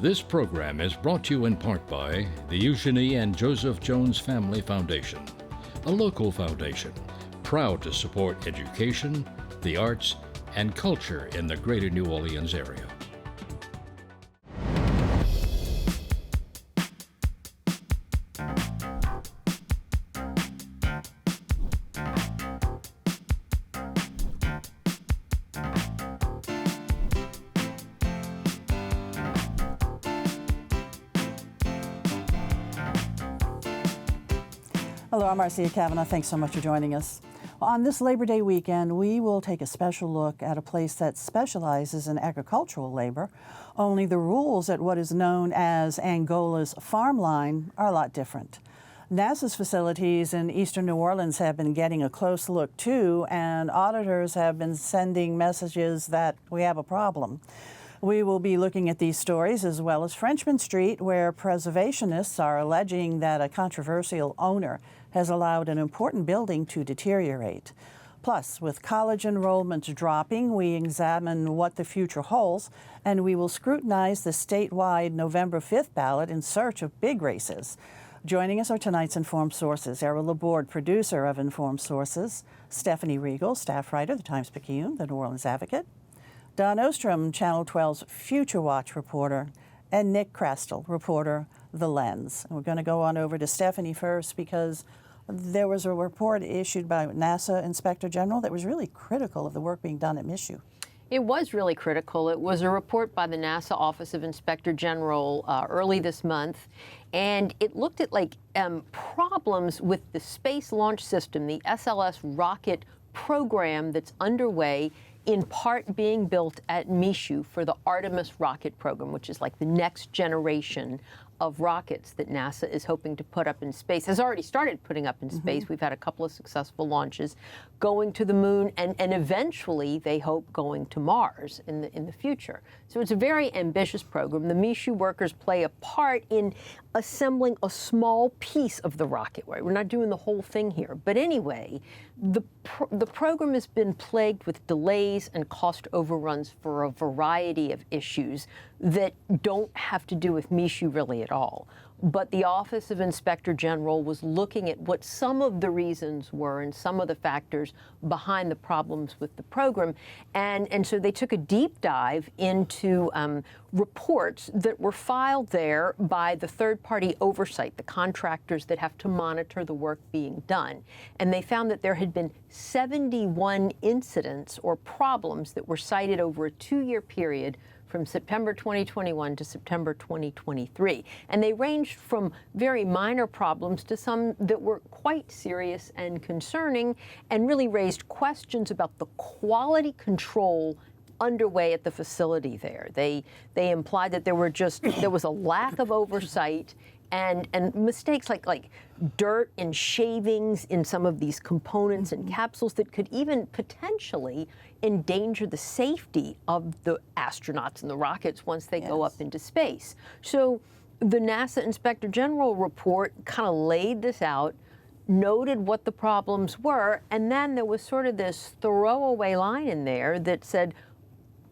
This program is brought to you in part by the Eugenie and Joseph Jones Family Foundation, a local foundation proud to support education, the arts, and culture in the greater New Orleans area. Hello, I'm Marcia Cavanaugh. Thanks so much for joining us. On this Labor Day weekend, we will take a special look at a place that specializes in agricultural labor, only the rules at what is known as Angola's Farmline are a lot different. NASA's facilities in eastern New Orleans have been getting a close look too, and auditors have been sending messages that we have a problem. We will be looking at these stories as well as Frenchmen Street, where preservationists are alleging that a controversial owner has allowed an important building to deteriorate. Plus, with college enrollments dropping, we examine what the future holds, and we will scrutinize the statewide November 5th ballot in search of big races. Joining us are tonight's Informed Sources. Errol, Laborde, producer of Informed Sources; Stephanie Riegel, staff writer of the Times-Picayune, the New Orleans Advocate; Don Ostrom, Channel 12's Future Watch reporter; and Nick Krastel, reporter, The Lens. And we're going to go on over to Stephanie first because there was a report issued by NASA Inspector General that was really critical of the work being done at MSU. It was really critical. It was a report by the NASA Office of Inspector General early this month, and it looked at problems with the Space Launch System, the SLS rocket program that's underway, in part being built at MSU for the Artemis rocket program, which is like the next generation of rockets that NASA is hoping to put up in space, has already started putting up in space. We've had a couple of successful launches, going to the moon, and eventually they hope going to Mars in the future. So it's a very ambitious program. The MSU workers play a part in assembling a small piece of the rocket. Right? We're not doing the whole thing here. But anyway, the program has been plagued with delays and cost overruns for a variety of issues that don't have to do with MSU really at all. But the Office of Inspector General was looking at what some of the reasons were and some of the factors behind the problems with the program. And so they took a deep dive into reports that were filed there by the third-party oversight, the contractors that have to monitor the work being done. And they found that there had been 71 incidents or problems that were cited over a 2-year period from September 2021 to September 2023. And they ranged from very minor problems to some that were quite serious and concerning and really raised questions about the quality control underway at the facility there. They implied that there was a lack of oversight and mistakes like dirt and shavings in some of these components and capsules that could even potentially endanger the safety of the astronauts and the rockets once they go up into space. So the NASA Inspector General report kind of laid this out, noted what the problems were, and then there was sort of this throwaway line in there that said,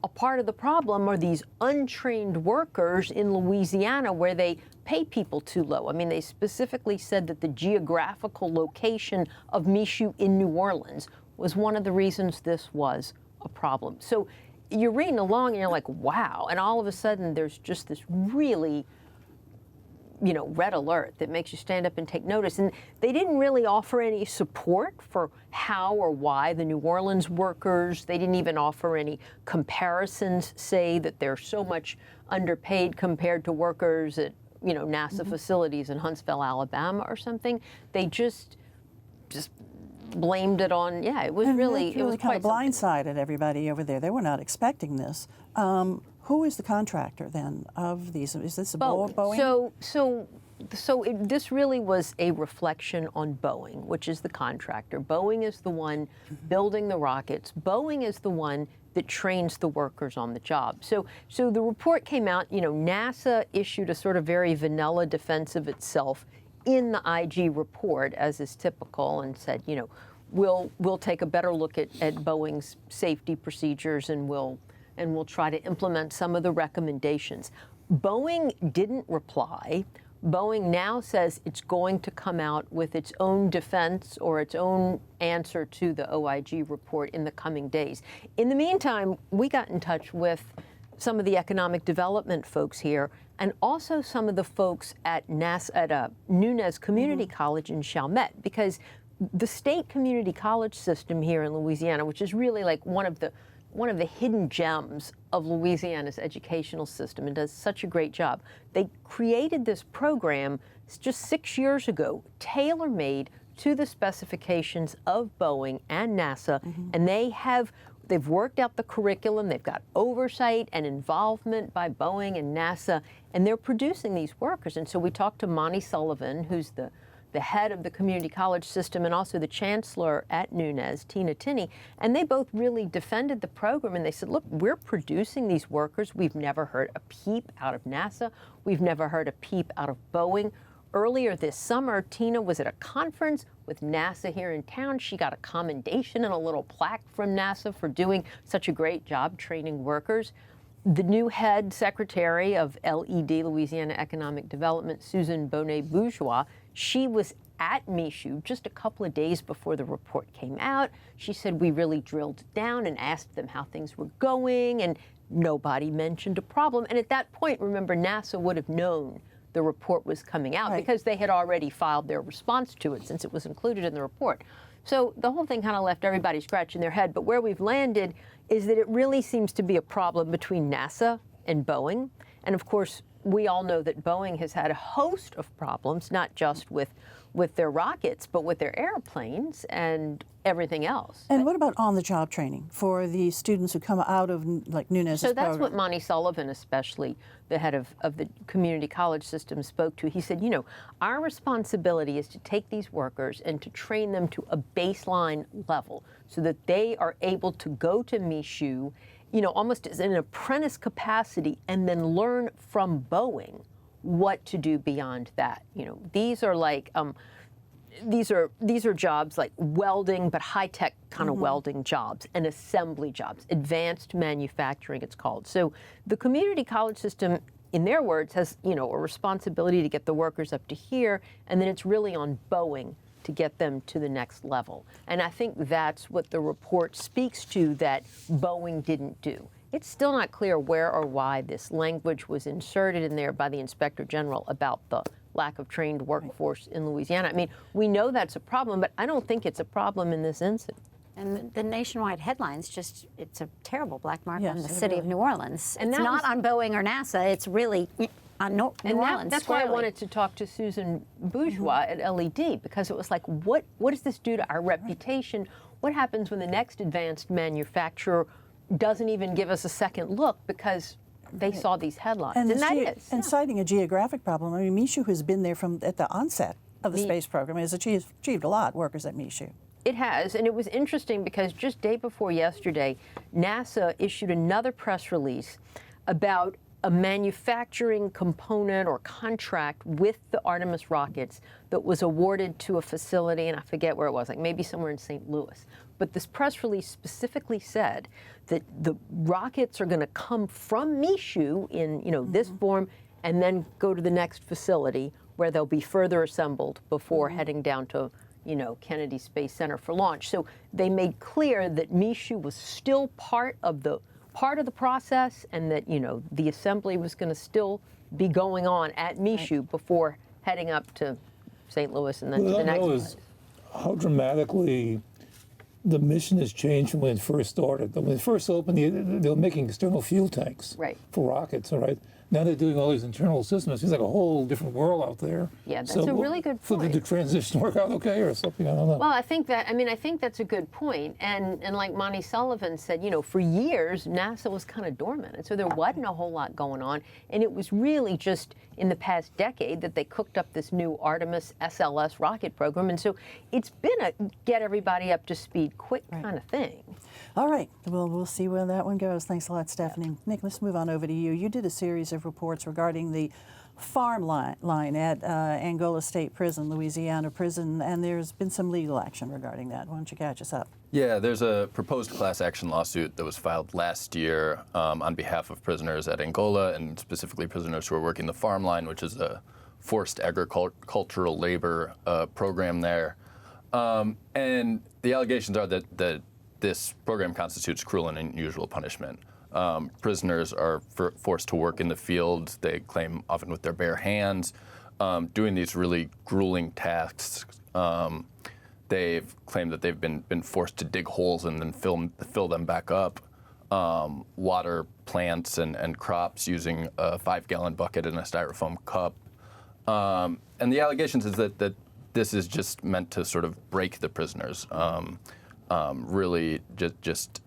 a part of the problem are these untrained workers in Louisiana where they pay people too low. I mean, they specifically said that the geographical location of MSU in New Orleans was one of the reasons this was a problem. So you're reading along and you're like, wow. And all of a sudden there's just this really, red alert that makes you stand up and take notice. And they didn't really offer any support for how or why the New Orleans workers, they didn't even offer any comparisons, say that they're so much underpaid compared to workers at, NASA facilities in Huntsville, Alabama or something. They just blamed it on, it was really, it was kind quite of blindsided everybody over there. They were not expecting this. Who is the contractor then of these? Is this Boeing? This really was a reflection on Boeing, which is the contractor. Boeing is the one building the rockets. Boeing is the one that trains the workers on the job. So the report came out, NASA issued a sort of very vanilla defense of itself in the IG report, as is typical, and said, we'll take a better look at Boeing's safety procedures and we'll try to implement some of the recommendations. Boeing didn't reply. Boeing now says it's going to come out with its own defense or its own answer to the OIG report in the coming days. In the meantime, we got in touch with some of the economic development folks here and also some of the folks at Nunez Community College in Chalmette, because the state community college system here in Louisiana, which is really like one of the hidden gems of Louisiana's educational system and does such a great job. They created this program just 6 years ago, tailor-made to the specifications of Boeing and NASA, and they've worked out the curriculum, they've got oversight and involvement by Boeing and NASA, and they're producing these workers. And so we talked to Monty Sullivan, who's the head of the community college system, and also the chancellor at Nunez, Tina Tinney, and they both really defended the program. And they said, look, we're producing these workers. We've never heard a peep out of NASA. We've never heard a peep out of Boeing. Earlier this summer, Tina was at a conference with NASA here in town. She got a commendation and a little plaque from NASA for doing such a great job training workers. The new head secretary of LED, Louisiana Economic Development, Susan Bonnet-Bourgeois, she was at Michoud just a couple of days before the report came out. She said we really drilled down and asked them how things were going, and nobody mentioned a problem. And at that point, remember, NASA would have known the report was coming out because they had already filed their response to it since it was included in the report. So the whole thing kind of left everybody scratching their head. But where we've landed is that it really seems to be a problem between NASA and Boeing. And of course, we all know that Boeing has had a host of problems, not just with their rockets, but with their airplanes and everything else. And what about on-the-job training for the students who come out of like Nunez's program? So that's what Monty Sullivan, especially the head of the community college system, spoke to. He said, you know, our responsibility is to take these workers and to train them to a baseline level so that they are able to go to Michoud, you know, almost as an apprentice capacity, and then learn from Boeing what to do beyond that. You know, these are like these are jobs like welding, but high-tech kind of welding jobs and assembly jobs, advanced manufacturing it's called. So the community college system, in their words, has, you know, a responsibility to get the workers up to here, and then it's really on Boeing to get them to the next level. And I think that's what the report speaks to that Boeing didn't do. It's still not clear where or why this language was inserted in there by the Inspector General about the lack of trained workforce in Louisiana. I mean, we know that's a problem, but I don't think it's a problem in this incident. And the nationwide headlines it's a terrible black mark on the city really of New Orleans. And it's not on Boeing or NASA, it's really on New Orleans. That's why I wanted to talk to Susan Bourgeois at LED, because it was like, what does this do to our reputation? What happens when the next advanced manufacturer doesn't even give us a second look because they saw these headlines? And citing a geographic problem, I mean, Michoud has been there at the onset of the space program. It has achieved a lot, workers at Michoud. It has, and it was interesting because just day before yesterday, NASA issued another press release about a manufacturing component or contract with the Artemis rockets that was awarded to a facility, and I forget where it was, like maybe somewhere in St. Louis. But this press release specifically said that the rockets are going to come from Michoud in, you know, this form, and then go to the next facility where they'll be further assembled before heading down to, you know, Kennedy Space Center for launch. So they made clear that Michoud was still part of the process, and that, you know, the assembly was going to still be going on at Michoud before heading up to St. Louis and then to the next place. How dramatically the mission has changed from when it first started. When it first opened, they were making external fuel tanks for rockets, all right? Now they're doing all these internal systems. It seems like a whole different world out there. Yeah, that's a really good point. So did the transition work out okay or something? I don't know. Well, I think that's a good point. And like Monty Sullivan said, you know, for years, NASA was kind of dormant. And so there wasn't a whole lot going on. And it was really just in the past decade that they cooked up this new Artemis SLS rocket program. And so it's been a get everybody up to speed quick kind of thing. All right, we'll see where that one goes. Thanks a lot, Stephanie. Nick, let's move on over to you. You did a series of reports regarding the Farmline at Angola State Prison, Louisiana Prison, and there's been some legal action regarding that. Why don't you catch us up? Yeah, there's a proposed class action lawsuit that was filed last year on behalf of prisoners at Angola, and specifically prisoners who are working the farm line, which is a forced agricultural labor program there. And the allegations are that this program constitutes cruel and unusual punishment. Prisoners are forced to work in the field, they claim often with their bare hands, doing these really grueling tasks. They've claimed that they've been forced to dig holes and then fill them back up, water plants and crops using a 5-gallon bucket and a styrofoam cup. And the allegations is that this is just meant to sort of break the prisoners, really just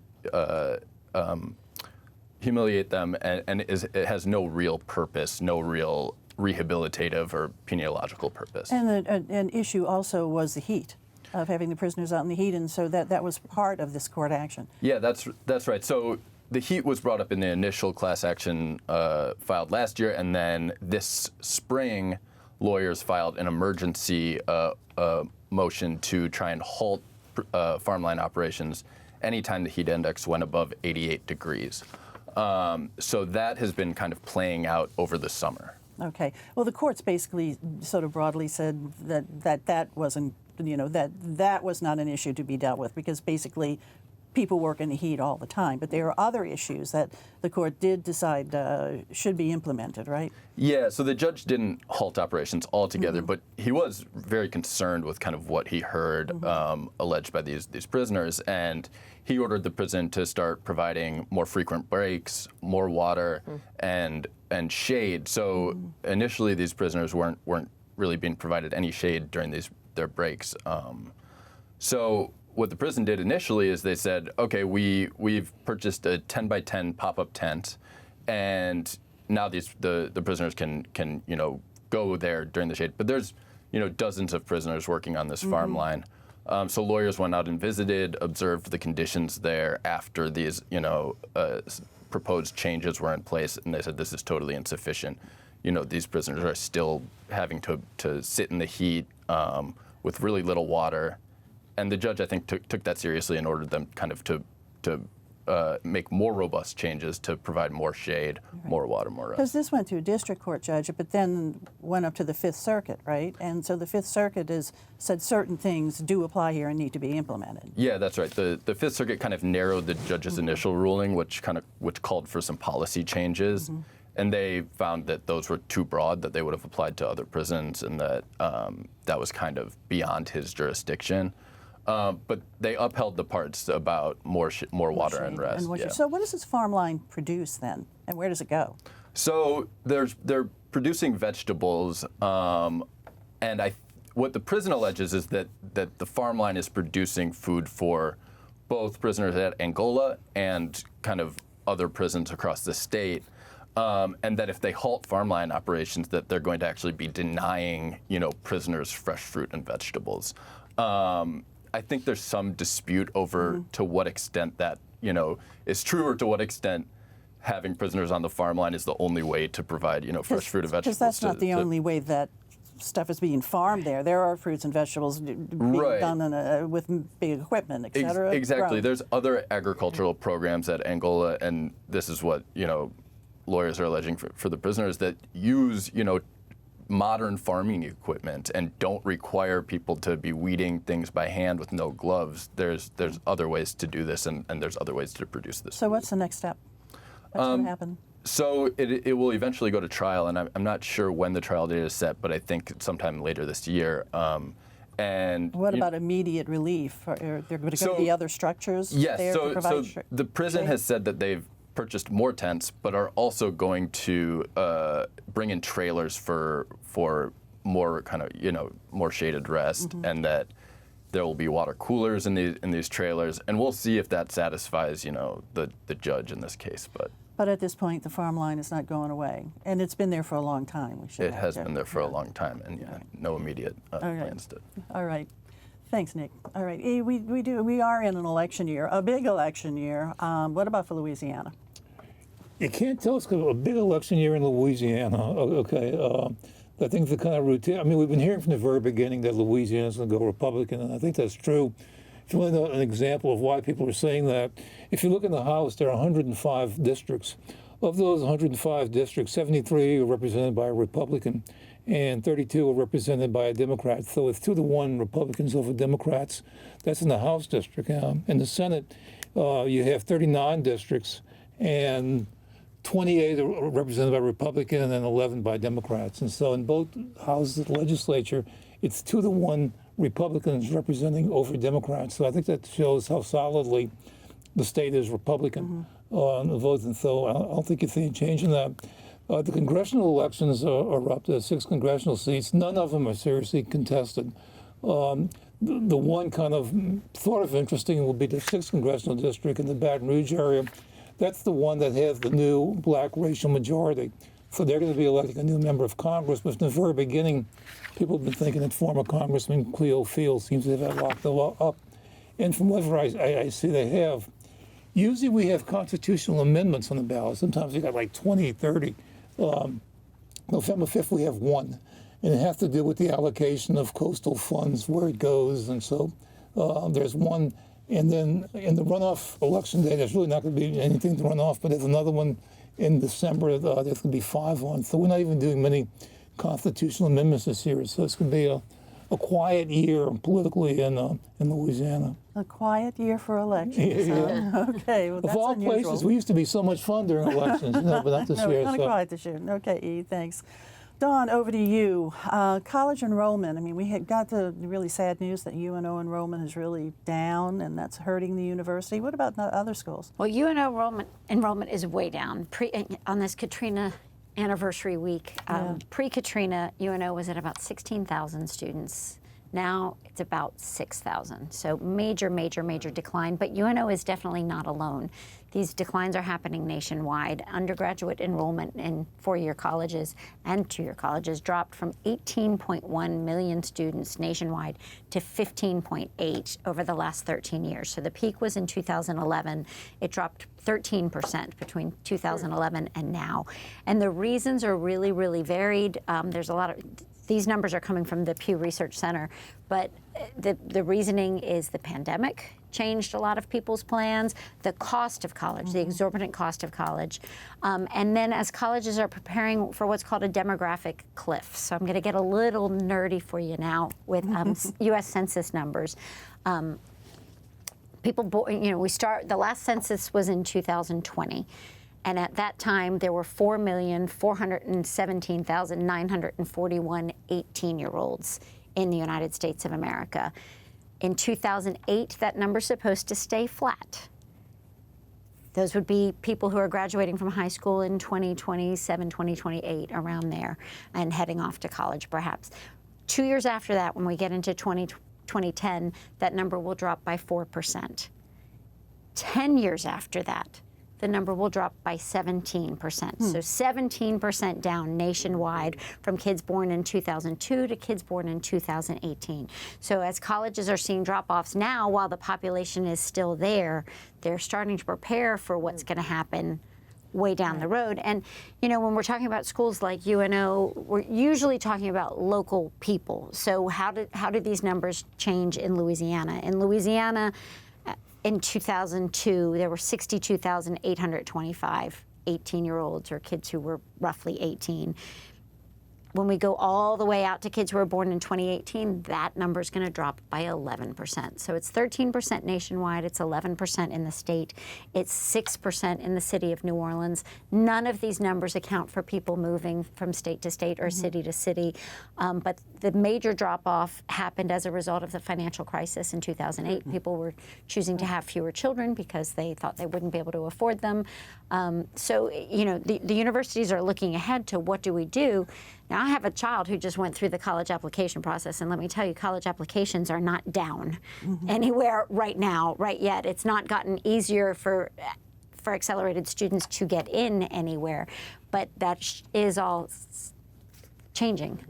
humiliate them, and it has no real purpose, no real rehabilitative or peniological purpose. And an issue also was the heat, of having the prisoners out in the heat, and so that was part of this court action. Yeah, that's right. So the heat was brought up in the initial class action filed last year, and then this spring, lawyers filed an emergency motion to try and halt farmline operations anytime the heat index went above 88 degrees. So that has been kind of playing out over the summer. Okay. Well, the courts basically sort of broadly said that wasn't, that was not an issue to be dealt with, because basically people work in the heat all the time. But there are other issues that the court did decide should be implemented, right? Yeah, so the judge didn't halt operations altogether, but he was very concerned with kind of what he heard alleged by these prisoners, and he ordered the prison to start providing more frequent breaks, more water, and shade. So initially, these prisoners weren't really being provided any shade during their breaks. So what the prison did initially is they said, okay, we've purchased a 10 by 10 pop-up tent, and now the prisoners can go there during the shade. But there's dozens of prisoners working on this farm line. So lawyers went out and visited, observed the conditions there after these proposed changes were in place, and they said this is totally insufficient. These prisoners are still having to sit in the heat with really little water. And the judge, I think, took that seriously and ordered them kind of to make more robust changes to provide more shade, more water, more rest. Because this went through district court judge, but then went up to the Fifth Circuit, right? And so the Fifth Circuit has said certain things do apply here and need to be implemented. Yeah, that's right. The Fifth Circuit kind of narrowed the judge's initial ruling, which called for some policy changes. And they found that those were too broad, that they would have applied to other prisons, and that that was kind of beyond his jurisdiction. But they upheld the parts about more water and rest. Yeah. So what does this farm line produce then, and where does it go? So they're producing vegetables, and what the prison alleges is that the farm line is producing food for both prisoners at Angola and kind of other prisons across the state. And that if they halt farmline operations, that they're going to actually be denying, prisoners fresh fruit and vegetables. I think there's some dispute over to what extent that, is true, or to what extent having prisoners on the farmline is the only way to provide, fresh fruit and vegetables. Because that's not the only way that stuff is being farmed there. There are fruits and vegetables being done with big equipment, et cetera. Exactly. Grown. There's other agricultural programs at Angola, and this is what, lawyers are alleging for the prisoners, that use, modern farming equipment and don't require people to be weeding things by hand with no gloves. There's other ways to do this, and there's other ways to produce this. So what's the next step? What's going to happen? So it will eventually go to trial, and I'm not sure when the trial date is set, but I think sometime later this year. And what about immediate relief? Are there going to be other structures there to provide? So the prison has said that they've purchased more tents, but are also going to bring in trailers for more kind of more shaded rest, and that there will be water coolers in these trailers, and we'll see if that satisfies the judge in this case. But at this point, the farm line is not going away, and it's been there for a long time. It has been there for a long time, and no immediate plans to. All right. Thanks, Nick. All right. We are in an election year, a big election year. What about for Louisiana? You can't tell it's a big election year in Louisiana. Okay, I think the kind of routine. I mean, we've been hearing from the very beginning that Louisiana's going to go Republican, and I think that's true. If you want to know an example of why people are saying that, if you look in the House, there are 105 districts. Of those 105 districts, 73 are represented by a Republican, and 32 are represented by a Democrat. So it's 2-1 Republicans over Democrats. That's in the House district. In the Senate, you have 39 districts, and 28 are represented by Republican and 11 by Democrats. And so in both houses of the legislature, it's 2-1 Republicans representing over Democrats. So I think that shows how solidly the state is Republican on the votes. And so I don't think you see any change in that. The congressional elections are up to 6 congressional seats. None of them are seriously contested. The one kind of thought of interesting will be the 6th congressional district in the Baton Rouge area. That's the one that has the new black racial majority. So they're going to be electing a new member of Congress. But from the very beginning, people have been thinking that former Congressman Cleo Field seems to have had locked the law up. And from whatever I see they have, usually we have constitutional amendments on the ballot. Sometimes you got like 20, 30. November 5th, we have one. And it has to do with the allocation of coastal funds, where it goes. And so there's one. And then in the runoff election day, there's really not going to be anything to run off, but there's another one in December. There's going to be 5 on. So we're not even doing many constitutional amendments this year. So it's going to be a quiet year politically in Louisiana. A quiet year for elections. Yeah. Okay, well, that's of all unusual. places, we used to be so much fun during elections, but not this No, year. kind of quiet this year. Okay, E, thanks. Dawn, over to you. College enrollment. I mean, we had got the really sad news that UNO enrollment is really down, and that's hurting the university. What about other schools? Well, UNO enrollment is way down. On this Katrina anniversary week, pre-Katrina, UNO was at about 16,000 students. Now it's about 6,000. So major, major, major decline. But UNO is definitely not alone. These declines are happening nationwide. Undergraduate enrollment in 4-year colleges and 2-year colleges dropped from 18.1 million students nationwide to 15.8 over the last 13 years. So the peak was in 2011. It dropped 13% between 2011 and now. And the reasons are really, really varied. There's a lot of these numbers are coming from the Pew Research Center, but the reasoning is the pandemic changed a lot of people's plans, the cost of college, the exorbitant cost of college, and then as colleges are preparing for what's called a demographic cliff. So I'm going to get a little nerdy for you now with U.S. Census numbers. The last census was in 2020. And at that time, there were 4,417,941 18-year-olds in the United States of America. In 2008, that number's supposed to stay flat. Those would be people who are graduating from high school in 2027, 2028, around there, and heading off to college, perhaps. 2 years after that, when we get into 2010, that number will drop by 4%. 10 years after that, the number will drop by 17%. So 17% down nationwide from kids born in 2002 to kids born in 2018. So as colleges are seeing drop-offs now, while the population is still there, they're starting to prepare for what's going to happen way down the road. And, you know, when we're talking about schools like UNO, we're usually talking about local people. So how did these numbers change in Louisiana? In Louisiana, in 2002, there were 62,825 18-year-olds or kids who were roughly 18. When we go all the way out to kids who were born in 2018, that number is going to drop by 11%. So it's 13% nationwide, it's 11% in the state, it's 6% in the city of New Orleans. None of these numbers account for people moving from state to state or city to city. But the major drop-off happened as a result of the financial crisis in 2008. People were choosing to have fewer children because they thought they wouldn't be able to afford them. So, you know, the universities are looking ahead to what do we do. Now, I have a child who just went through the college application process, and let me tell you, college applications are not down anywhere right now, right yet. It's not gotten easier for accelerated students to get in anywhere, but that is all changing.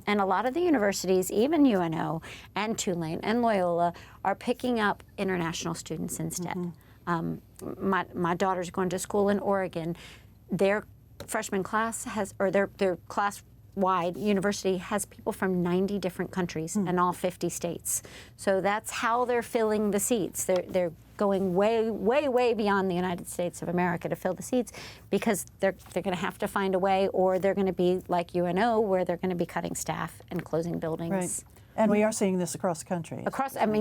And a lot of the universities, even UNO and Tulane and Loyola, are picking up international students instead. My daughter's going to school in Oregon. their freshman class has, or their class-wide university has people from 90 different countries and all 50 states. So that's how they're filling the seats. They're going way, way, way beyond the United States of America to fill the seats, because they're going to have to find a way, or they're going to be like UNO, where they're going to be cutting staff and closing buildings. Right. And we are seeing this across the country.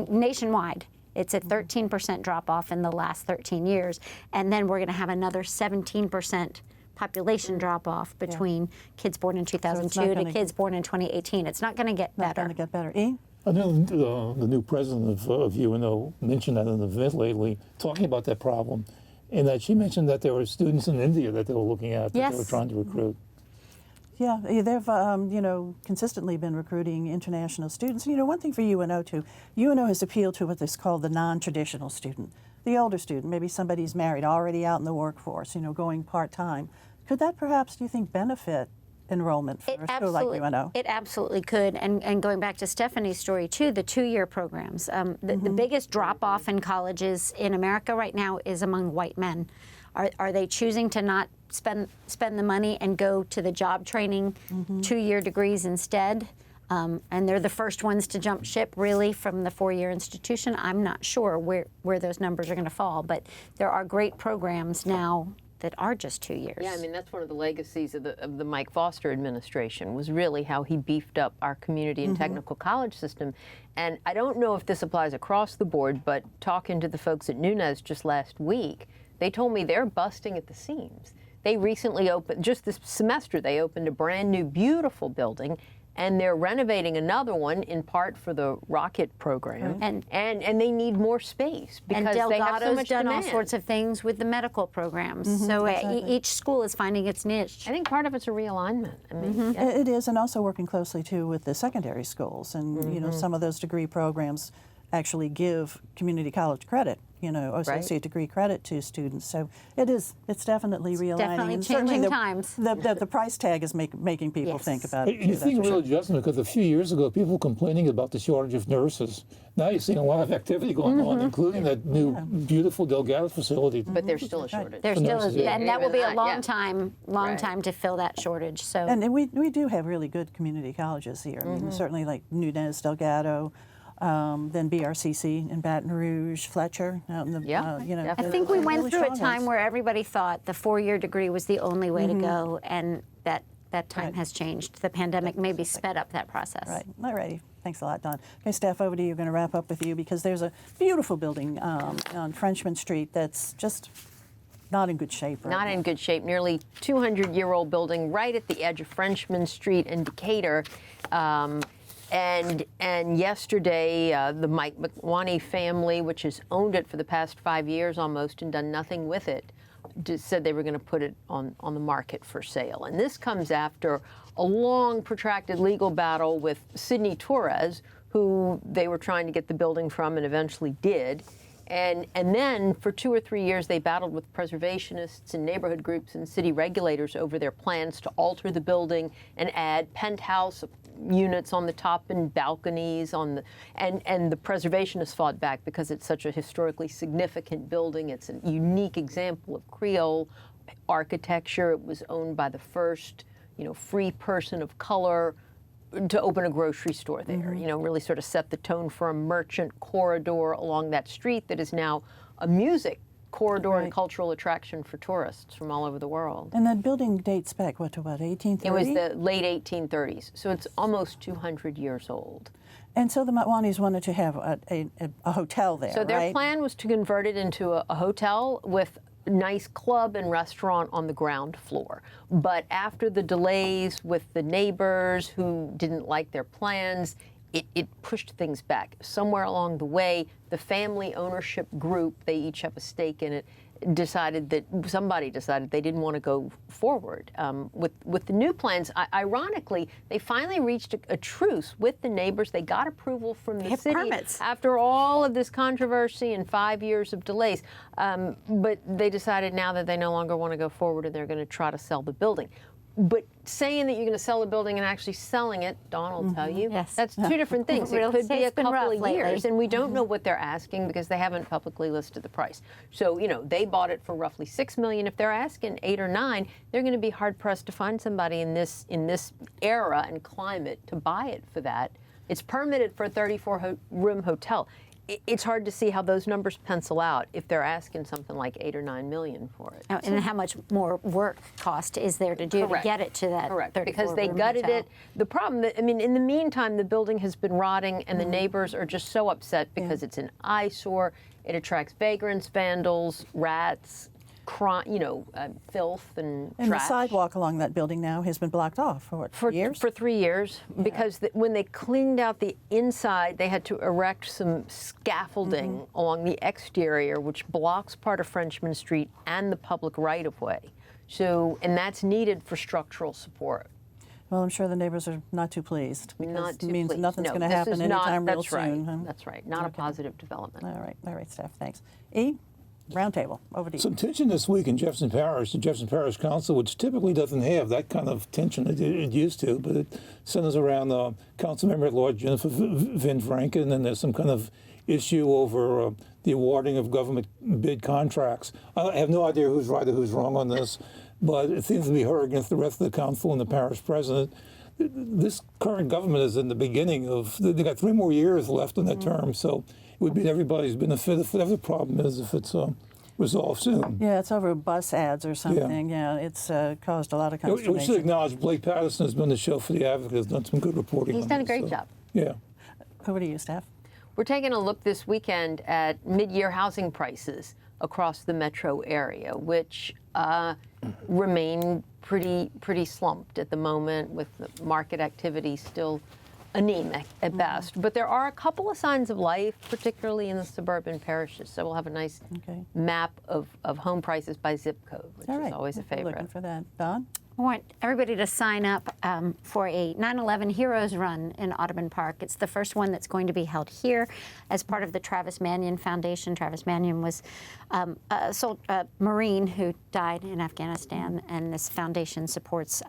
Nationwide. It's a 13% drop-off in the last 13 years, and then we're going to have another 17% population drop-off between kids born in 2002 to kids born in 2018. It's not going to get better. Not going to get better. E? I know the new president of UNO mentioned at an event lately, talking about that problem, and that she mentioned that there were students in India that they were looking at, that they were trying to recruit. Yeah, they've consistently been recruiting international students. One thing for UNO too, UNO has appealed to what is called the non-traditional student, the older student. Maybe somebody's married, already out in the workforce, going part-time. Could that perhaps, do you think, benefit enrollment for a school like UNO? It absolutely could. And going back to Stephanie's story too, the 2-year programs. The biggest drop-off in colleges in America right now is among white men. Are they choosing to not spend the money and go to the job training 2-year degrees instead? And they're the first ones to jump ship, really, from the 4-year institution. I'm not sure where those numbers are going to fall, but there are great programs now that are just 2 years. Yeah, I mean, that's one of the legacies of the Mike Foster administration, was really how he beefed up our community and technical college system. And I don't know if this applies across the board, but talking to the folks at Nunez just last week, they told me they're busting at the seams. They recently opened, just this semester, they opened a brand new, beautiful building, and they're renovating another one in part for the rocket program. And they need more space because they have so much done demand. all sorts of things with the medical programs. So each school is finding its niche. I think part of it's a realignment. I mean, It is, and also working closely too with the secondary schools, and some of those degree programs actually give community college credit, associate degree credit to students. So it's definitely realigning. Definitely and changing certainly times. The price tag is making people think about it. You think a real adjustment, because a few years ago, people were complaining about the shortage of nurses. Now you're seeing a lot of activity going on, including that new beautiful Delgado facility. but there's still a shortage. There still is, Yeah. and that will be a long Even that, time to fill that shortage. So And we do have really good community colleges here. I mean, certainly like Nunez, Delgado, then BRCC in Baton Rouge, Fletcher out in the, I think we went through a time where everybody thought the 4-year degree was the only way to go, and that time has changed. The pandemic maybe sped up that process. Right. All righty. Thanks a lot, Dawn. Okay, staff, over to you. We're going to wrap up with you because there's a beautiful building on Frenchmen Street that's just not in good shape. Right Not now. in good shape. Nearly 200-year-old building right at the edge of Frenchmen Street in Decatur. And yesterday, the Mike McWaney family, which has owned it for the past 5 years almost and done nothing with it, just said they were going to put it on the market for sale. And this comes after a long, protracted legal battle with Sidney Torres, who they were trying to get the building from and eventually did. And then for 2 or 3 years, they battled with preservationists and neighborhood groups and city regulators over their plans to alter the building and add penthouse units on the top and balconies on the, and the preservationists fought back because it's such a historically significant building. It's a unique example of Creole architecture. It was owned by the first, free person of color to open a grocery store there, really sort of set the tone for a merchant corridor along that street that is now a music corridor and cultural attraction for tourists from all over the world. And that building dates back, what, to what, 1830? It was the late 1830s, so it's almost 200 years old. And so the Motwanis wanted to have a hotel there, So their right? plan was to convert it into a hotel with a nice club and restaurant on the ground floor. But after the delays with the neighbors who didn't like their plans, it pushed things back. Somewhere along the way, the family ownership group, they each have a stake in it, somebody decided they didn't want to go forward with the new plans. Ironically, they finally reached a truce with the neighbors. They got approval from the city permits after all of this controversy and 5 years of delays. But they decided now that they no longer want to go forward and they're going to try to sell the building. But saying that you're going to sell a building and actually selling it, Dawn will tell you, Yes. that's two different things. Real It could be a estate's been couple rough of lately. years, and we don't know what they're asking because they haven't publicly listed the price. So, they bought it for roughly $6 million. If they're asking 8 or 9, they're going to be hard pressed to find somebody in this era and climate to buy it for that. It's permitted for a 34-room hotel. It's hard to see how those numbers pencil out if they're asking something like 8 or 9 million for it. Oh, and how much more work cost is there to do to get it to that? Correct, because they 34-room gutted hotel? it. The problem, in the meantime, the building has been rotting, and the neighbors are just so upset because it's an eyesore. It attracts vagrants, vandals, rats, filth and And trash. the sidewalk along that building now has been blocked off for what, years? For 3 years, because when they cleaned out the inside, they had to erect some scaffolding along the exterior, which blocks part of Frenchmen Street and the public right-of-way. So, and that's needed for structural support. Well, I'm sure the neighbors are not too pleased. Because Not too it means pleased. nothing's No, going to this happen is anytime real that's right. soon. Huh? That's right. Not a positive development. All right, Steph, thanks. E, roundtable, over to you. Some tension this week in Jefferson Parish, the Jefferson Parish Council, which typically doesn't have that kind of tension it used to, but it centers around Council Member at Large Jennifer Van Franken, and there's some kind of issue over the awarding of government bid contracts. I have no idea who's right or who's wrong on this, but it seems to be her against the rest of the council and the parish president. This current government is in the beginning of, they got 3 more years left on that term, so it would be in everybody's benefit if whatever the problem is, if it's resolved soon. Yeah, it's over bus ads or something. Yeah, it's caused a lot of consternation. We should acknowledge Blake Patterson has been on the show for the Advocate, has done some good reporting. He's on done a this, great so, job. Yeah. Over to you, Steph. We're taking a look this weekend at mid-year housing prices across the metro area, which remain pretty slumped at the moment, with the market activity still anemic at best. But there are a couple of signs of life, particularly in the suburban parishes. So we'll have a nice map of home prices by zip code, which is always a favorite. Looking for that. Don? I want everybody to sign up for a 9/11 Heroes Run in Audubon Park. It's the first one that's going to be held here as part of the Travis Manion Foundation. Travis Manion was a Marine who died in Afghanistan, and this foundation supports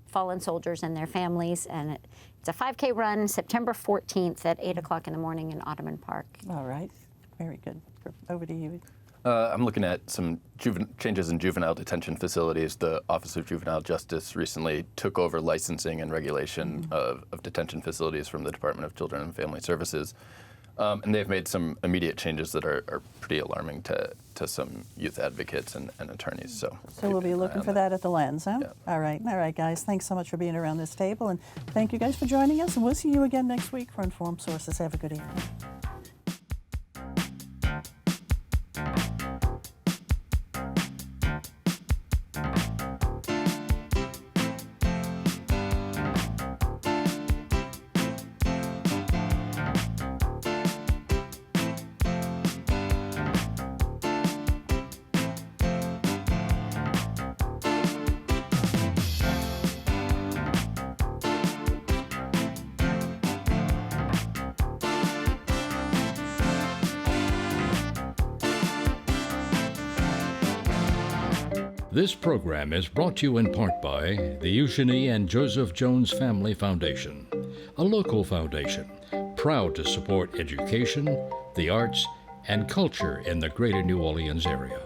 fallen soldiers and their families. And it's a 5K run, September 14th at 8 o'clock in the morning in Audubon Park. All right. Very good. Over to you. I'm looking at some changes in juvenile detention facilities. The Office of Juvenile Justice recently took over licensing and regulation of detention facilities from the Department of Children and Family Services. And they've made some immediate changes that are pretty alarming to some youth advocates and attorneys. So we'll be looking for that at the Lens, huh? Yeah. All right, guys. Thanks so much for being around this table, and thank you guys for joining us. And we'll see you again next week for Informed Sources. Have a good evening. This program is brought to you in part by the Eugenie and Joseph Jones Family Foundation, a local foundation proud to support education, the arts, and culture in the greater New Orleans area.